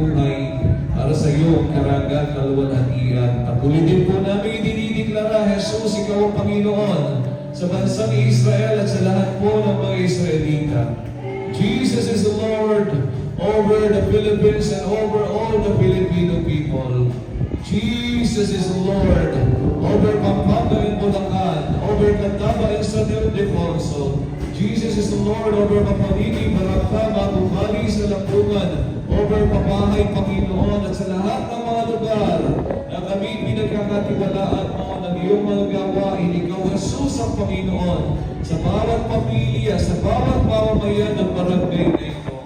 buhay para sa iyong karangal, kaluwalhatian. Patuloy din po namin idinideklara, Jesus, ikaw ang Panginoon sa bansang Israel at sa lahat po ng mga Israelita. Jesus is the Lord over the Philippines and over all the Filipino people. Jesus is the Lord over Pampanga and Bulacan, over Candaba and San Ildefonso. Jesus is the Lord over Mapalini, Barangka, Magubali, sa Lampungan, over Papahay, Panginoon, at sa lahat ng mga lugar na kami pinagkakatiwalaan mo ng iyong mga gawain. Ikaw, Jesus, ang Panginoon, sa bawat pamilya, sa bawat mamamayan ng barangay na ito.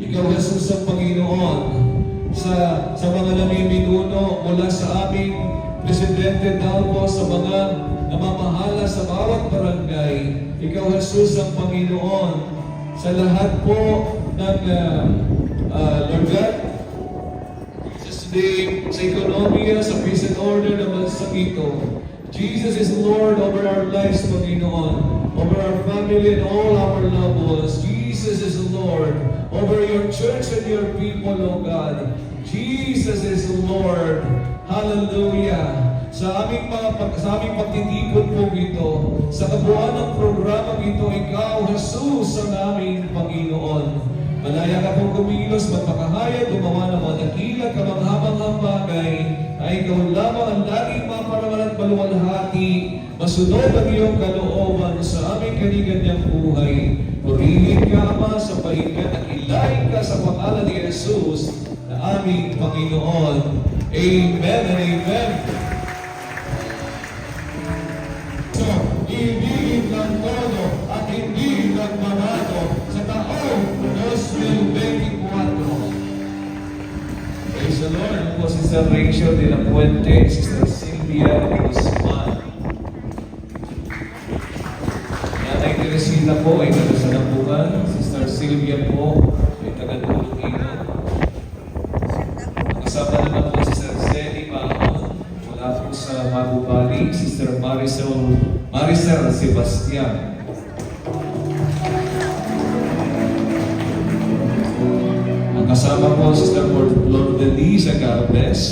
Ikaw, Jesus, ang Panginoon, sa mga namiminuno mula sa aming Presidente Dalbo, sa mga namamahala sa bawat barangay. Ikaw, Jesus, ang Panginoon, sa lahat po ng Lord God, Jesus' name, sa ekonomiya, sa peace and order ng bansang ito. Jesus is Lord over our lives, Panginoon, over our family and all our loved ones. Jesus is Lord over your church and your people, O God. Jesus is Lord. Hallelujah. Sa aming pagtitipon po ito, sa kabuuan ng programang ito, ikaw, Jesus, ang aming Panginoon. Malaya ka pong kumilos, magpakahayag, gumawa ng mga dakila, kamangha-manghang bagay, ay ikaw lamang ang laging maparangal at maluwalhati, masunod ang iyong kalooban sa aming kaniganyang buhay. Purihin ka, Ama, sa pahinga at ilahin ka sa pangalan ni Jesus na aming Panginoon. Amen and amen. So, ibigin ng todo at hindi nagmamado sa taong 2024. Praise the Lord. Ako po si Sister Rachel de la Puente, Sister Sylvia Guzman. Nanay Teresita po ay taga Sanambugan. Sister Sylvia po ay taga Tulungino. Kasama naman po si Sister Zeddy Mahon mula po sa Magubali. Sister Maricel Sebastian. Ang kasama po Sister Lord Denise Agarbes.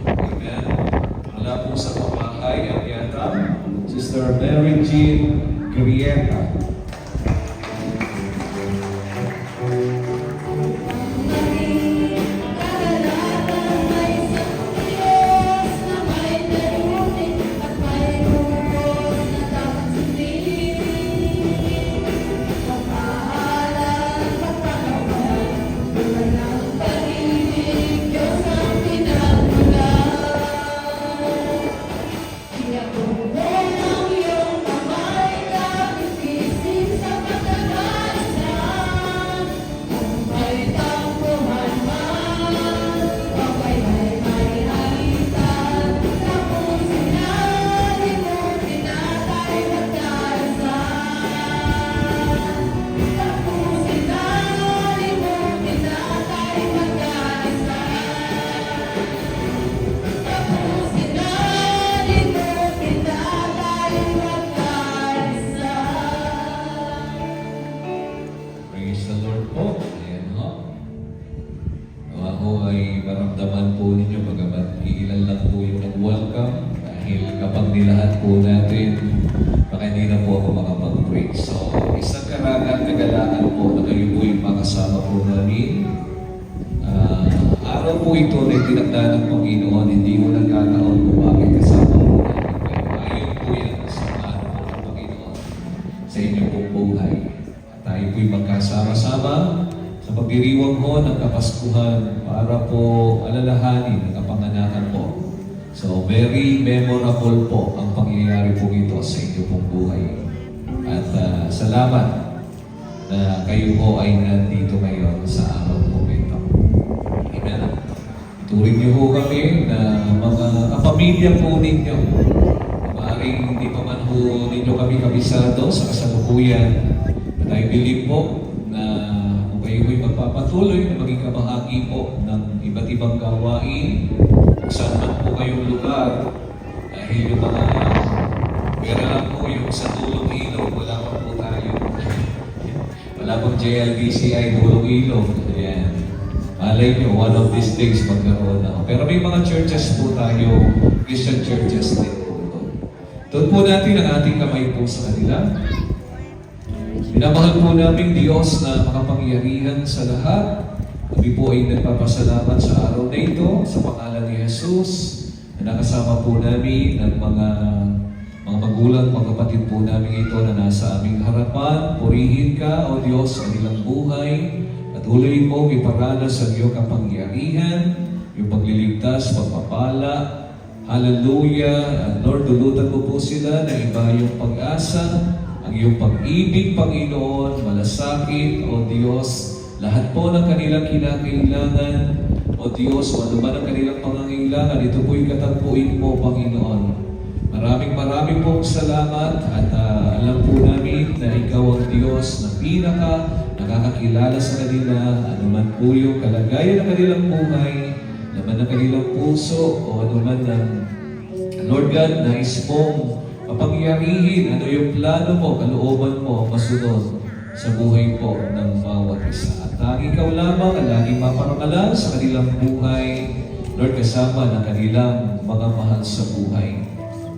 Amen. Mula po sa Papahay, Aviatam, Sister Mary Jean Grieta. Lahat po natin, baka hindi na po ako makapag-pray. So, isang karangal, kagalaan po na kayo po yung makasama po namin. Araw po ito na itinakda ng Panginoon, hindi mo nagkataon kung bakit kasama po namin kayo. Ayon po yan sa ano po ng Panginoon sa inyong pong buhay. At tayo po yung magkasama-sama sa pagdiriwang mo ng Kapaskuhan para po alalahanin ang kapanganakan po. So, very memorable po ang pangyayari po ito sa inyo pong buhay. At salamat na kayo po ay nandito ngayon sa araw po ito. Amen. Turing niyo po kami na mga kapamilya po ninyo. Maaaring hindi pa man po ninyo kami kabisado sa kasalukuyan. At I believe po na kung kayo po'y magpapatuloy na maging kabahagi po ng iba't ibang gawain, saan man po kayong lugar, dahil yung mga pera lang po yung sa Tulong Ilog, wala pa po tayo. Wala pong JLBCI Tulong Ilog. Ayan. malay nyo, one of these days magkaroon na. Pero may mga churches po tayo, Christian churches din po ito. Doon po natin ang ating kamay po sa kanila. Minamahal po namin Diyos na makapangyarihan sa lahat. Kami po ay nagpapasalamat sa araw na ito sa pangalan ni Jesus na nakasama po namin ng mga magulang, mga kapatid po namin ito na nasa aming harapan. Purihin ka, O Diyos, sa kanilang buhay. Patuloy mo iparanas sa iyong kapangyarihan, yung pagliligtas, pagpapala. Hallelujah. Lord, dulutan mo po sila na iba yung pag-asa, ang iyong pag-ibig, Panginoon, malasakit, O Diyos, lahat po ng kanilang kinakailangan, O Diyos, o ano man ang kanilang pangangailangan, ito po'y katagpuin mo, Panginoon. Maraming pong salamat at alam po namin na Ikaw ang Diyos na nakakakilala sa kanila, ano man po yung kalagayan ng kanilang buhay, laman ng kanilang puso, o ano man ng Lord God, nais mong mapangyarihin, ano yung plano mo, kalooban mo, masunod sa buhay po ng bawat isa. At ikaw lamang ang laging maparangalan sa kanilang buhay, Lord, kasama ng kanilang mga mahal sa buhay.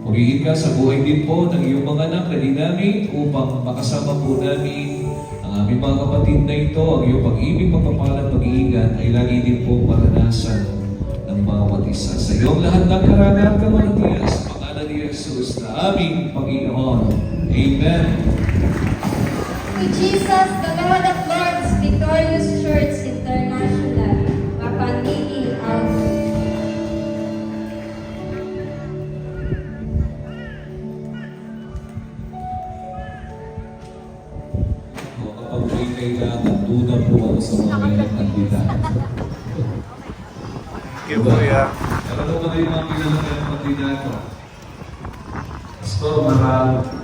Purihin ka sa buhay din po ng iyong mga anak na dinamit upang makasama po namin ang aming mga kapatid na ito, ang iyong pag-ibig, pagpapalat, pag-iingat ay lagi din po maranasan ng bawat isa. Sa iyong lahat ng karangal, kamanatiyan sa pangalan ni Jesus na aming Panginoon. Amen. To Jesus, the Lord of Lords, Victorious Church International, Mapandili, Alpha. Kapag may kailangan, duda po ako sa mga kandidato. Thank you, Kuya. Ano ba kayo mga pinanong kandidato? Pastor, marami.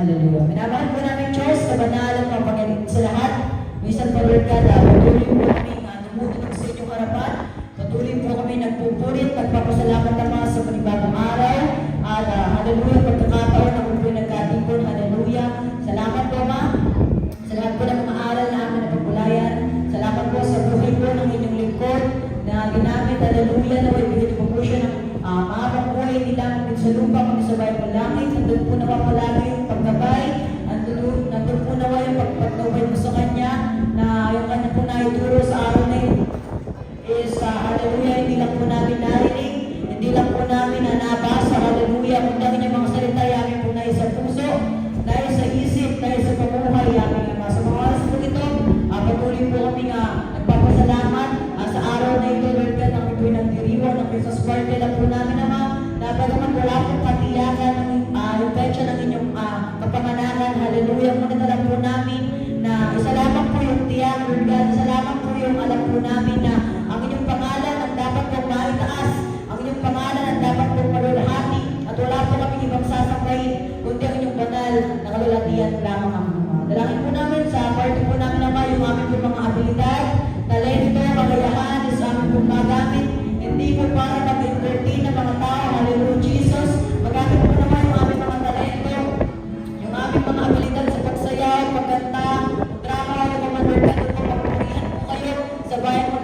Hallelujah. Minamahal po namin Diyos sa banal at mapangyaring sa lahat. Minsan pa Lord God, patuloy po kami numutunod sa inyong harapan. Patuloy po kami nagpupulit, nagpapasalamat naman sa panibagong araw. At hallelujah, pagkakataon na po nagkatipon. Hallelujah. Salamat po Ma. Sa lahat po ng mga aral na amin na pagpulayan. Salamat po sa buhay po ng inyong lingkod na ginamit. Hallelujah, na may bigyan po po siya ng mahabang buhay nila kung sa lupa, kung sa bayan ng langit. Nandun po naman palagi yung pagkabay. Nandun po naman yung pagpagkabay mo sa kanya na yung kanya po na ituro sa araw na yun is hallelujah, hindi lang po namin narinig, hindi lang po namin nabasa, hallelujah, kung dahil yung mga salita yamin po na sa puso, dahil sa isip, dahil sa pamuhay yamin. Sa mga oras po ito, patuloy po kami nagpapasalamat swerte lang po namin, Ama, na bagaman wala pong katiyakan ng yung petsa ng inyong kapanganakan. Hallelujah. Muna na lang po namin na isa lamang po yung tiyak, Lord God. Isa lamang po yung alam po namin na ang inyong pangalan ang dapat pong maitaas. Ang inyong pangalan ang dapat pong malulahati. At wala po kami ibang sasampayin, kundi ang inyong banal na kalulatian lamang ang mga. Dalangin po namin sa party po namin, Ama, yung aming po mga abilidad, talento, kagayahan, sa aming po magamit. Hindi po para mag-entertain ng mga tao. Hallelujah, Jesus. Magamit po naman yung aming mga talento, yung aming mga abilidad sa pagsayaw, pagkanta, drama, yung mga Lord God, po, papurihan po kayo sa bayan mo